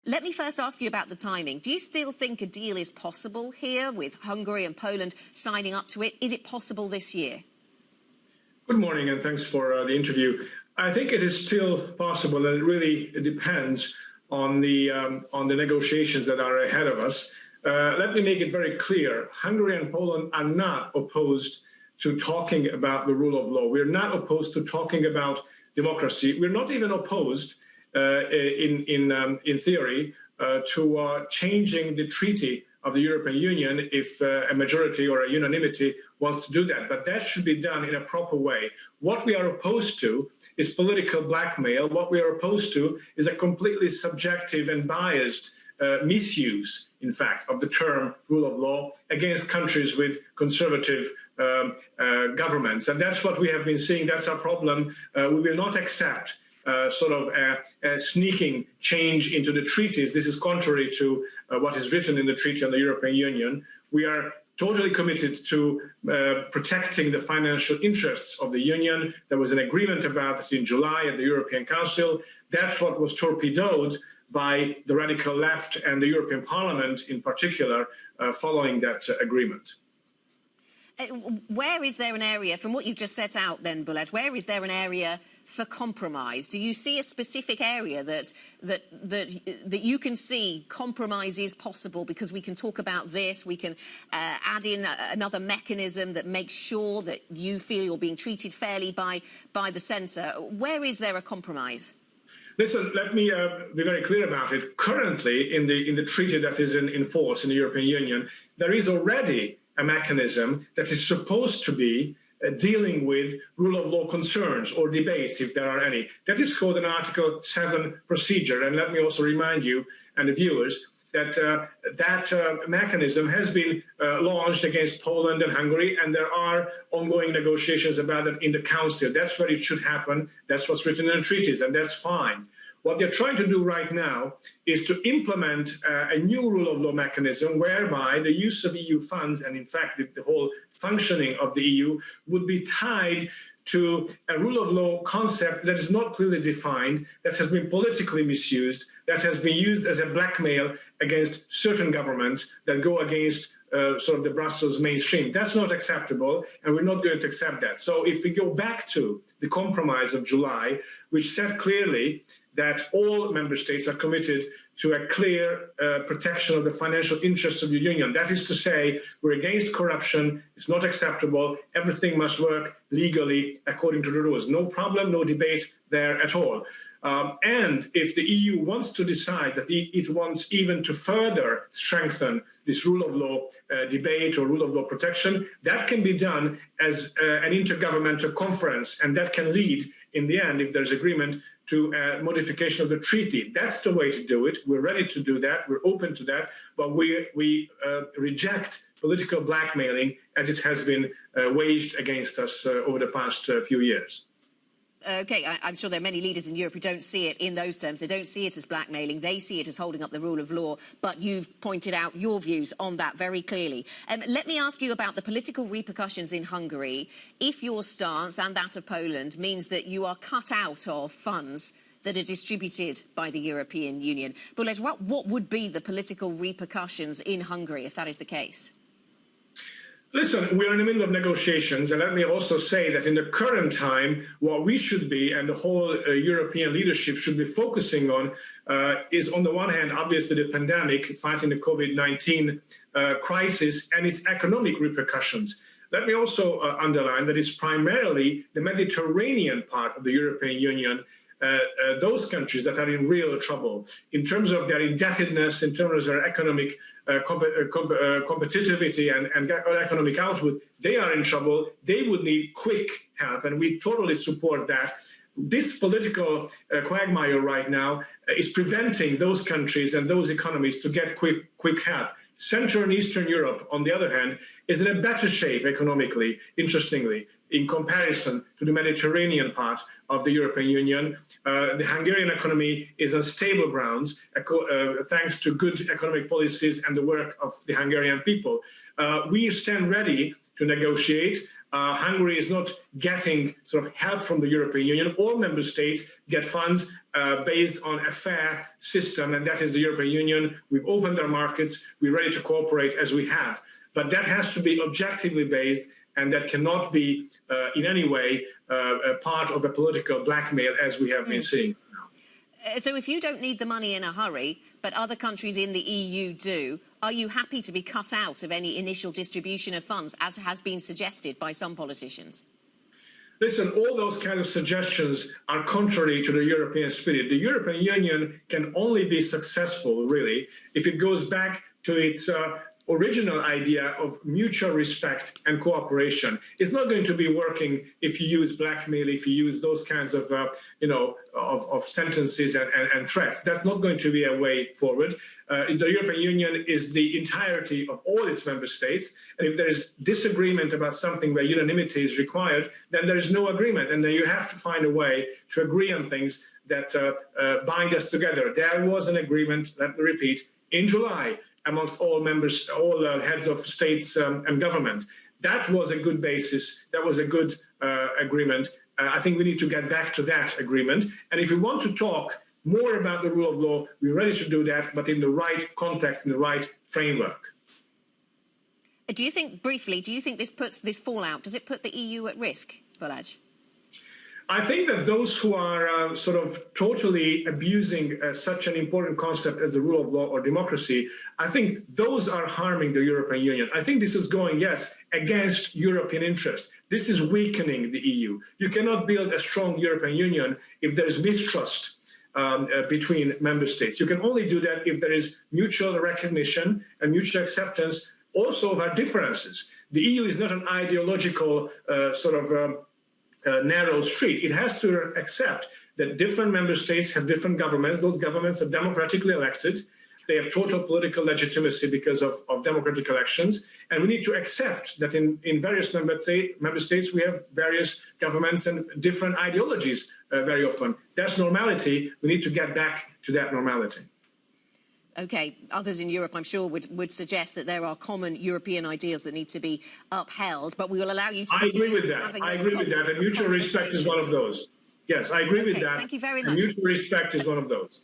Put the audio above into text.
Let me first ask you about the timing. Do you still think a deal is possible here with Hungary and Poland signing up to it? Is it possible this year? Good morning, and thanks for the interview. I think it is still possible, and it really depends on the negotiations that are ahead of us. Let me make it very clear. Hungary and Poland are not opposed to talking about the rule of law. We're not opposed to talking about democracy. We're not even opposed, in theory, to changing the treaty of the European Union if a majority or a unanimity wants to do that. But that should be done in a proper way. What we are opposed to is political blackmail. What we are opposed to is a completely subjective and biased misuse, in fact, of the term rule of law against countries with conservative governments. And that's what we have been seeing. That's our problem. We will not accept sort of a sneaking change into the treaties. This is contrary to what is written in the Treaty on the European Union. We are totally committed to protecting the financial interests of the Union. There was an agreement about it in July at the European Council. That's what was torpedoed by the radical left and the European Parliament in particular following that agreement. Where is there an area, from what you've just set out then, Balázs, where is there an area for compromise? Do you see a specific area that you can see compromise is possible because we can talk about this, we can add in another mechanism that makes sure that you feel you're being treated fairly by the centre? Where is there a compromise? Listen, let me be very clear about it. Currently, in the treaty that is in force in the European Union, there is already a mechanism that is supposed to be dealing with rule of law concerns or debates, if there are any. That is called an Article 7 procedure. And let me also remind you and the viewers that that mechanism has been launched against Poland and Hungary, and there are ongoing negotiations about it in the Council. That's where it should happen. That's what's written in the treaties, and that's fine. What they're trying to do right now is to implement a new rule of law mechanism whereby the use of EU funds and, in fact, the whole functioning of the EU would be tied to a rule of law concept that is not clearly defined, that has been politically misused, that has been used as a blackmail against certain governments that go against sort of the Brussels mainstream. That's not acceptable, and we're not going to accept that. So if we go back to the compromise of July, which said clearly that all member states are committed to a clear protection of the financial interests of the Union. That is to say, we're against corruption, it's not acceptable, everything must work legally according to the rules. No problem, no debate there at all. And if the EU wants to decide that it wants even to further strengthen this rule of law debate or rule of law protection, that can be done as an intergovernmental conference, and that can lead, in the end, if there's agreement, to a modification of the treaty. That's the way to do it. We're ready to do that. We're open to that. But we reject political blackmailing as it has been waged against us over the past few years. OK, I'm sure there are many leaders in Europe who don't see it in those terms. They don't see it as blackmailing. They see it as holding up the rule of law. But you've pointed out your views on that very clearly. Let me ask you about the political repercussions in Hungary if your stance and that of Poland means that you are cut out of funds that are distributed by the European Union. Balázs, what would be the political repercussions in Hungary if that is the case? Listen, we're in the middle of negotiations, and let me also say that in the current time, what we should be, and the whole European leadership should be focusing on, is on the one hand, obviously the pandemic, fighting the COVID-19 crisis and its economic repercussions. Let me also underline that it's primarily the Mediterranean part of the European Union, those countries that are in real trouble in terms of their indebtedness, in terms of their economic competitivity and economic output. They are in trouble. They would need quick help, and we totally support that. This political quagmire right now is preventing those countries and those economies to get quick help. Central and Eastern Europe, on the other hand, is in a better shape economically, interestingly, in comparison to the Mediterranean part of the European Union. The Hungarian economy is on stable grounds, thanks to good economic policies and the work of the Hungarian people. We stand ready to negotiate. Hungary is not getting sort of help from the European Union. All member states get funds based on a fair system, and that is the European Union. We've opened our markets. We're ready to cooperate as we have. But that has to be objectively based, and that cannot be in any way a part of a political blackmail as we have been seeing. So if you don't need the money in a hurry, but other countries in the EU do, are you happy to be cut out of any initial distribution of funds, as has been suggested by some politicians? Listen, all those kind of suggestions are contrary to the European spirit. The European Union can only be successful, really, if it goes back to its original idea of mutual respect and cooperation. It's not going to be working if you use blackmail, if you use those kinds of, of sentences and threats. That's not going to be a way forward. The European Union is the entirety of all its member states. And if there is disagreement about something where unanimity is required, then there is no agreement. And then you have to find a way to agree on things that bind us together. There was an agreement, let me repeat, in July, amongst all members, all heads of states and government. That was a good basis. That was a good agreement. I think we need to get back to that agreement. And if we want to talk more about the rule of law, we're ready to do that, but in the right context, in the right framework. Do you think, briefly, do you think this puts this fallout, does it put the EU at risk, Balázs? I think that those who are sort of totally abusing such an important concept as the rule of law or democracy, I think those are harming the European Union. I think this is going, yes, against European interest. This is weakening the EU. You cannot build a strong European Union if there's mistrust between member states. You can only do that if there is mutual recognition and mutual acceptance also of our differences. The EU is not an ideological narrow street. It has to accept that different member states have different governments. Those governments are democratically elected. They have total political legitimacy because of democratic elections. And we need to accept that in various member states, we have various governments and different ideologies very often. That's normality. We need to get back to that normality. OK, others in Europe, I'm sure, would suggest that there are common European ideals that need to be upheld, but we will allow you to continue. I agree with that. I agree with that. And mutual respect is one of those. Yes, I agree with that. Thank you very much. And mutual respect is one of those.